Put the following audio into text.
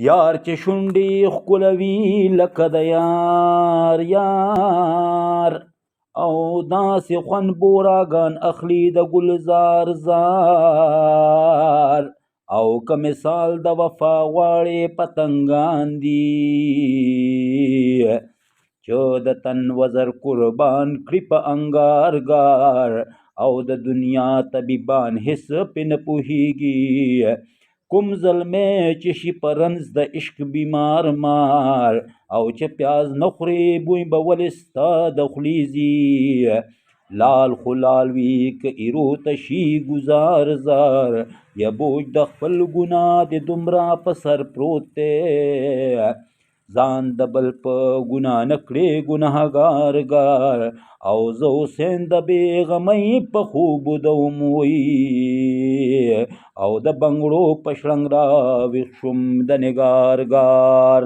یار چې شونډې ښکلوي لکه د یار او داسې خوند بوراګان اخلي د ګلزار زار او که مثال د وفا غواړې پتنګان دي چې د تن وزر قربان کړي په انګارګار او د دنیا طبیبان هیڅ پې نه پوهیږي کوم زلمی چې شي په رنځ د عشق بیمار مار او چې پیاز نه خوري بوی به ولې ستا د خولې ځي لال خو لال وي که ایرو ته شي ګزار زار یا بوج د خپل ګناه د دومره په سر پروت دی ځان د بل په ګناه نه کړې ګناهګار او زه حسین د بېغمۍ په خوبو د او د بنګړو په شړنګ راویښ شوم د نګارګار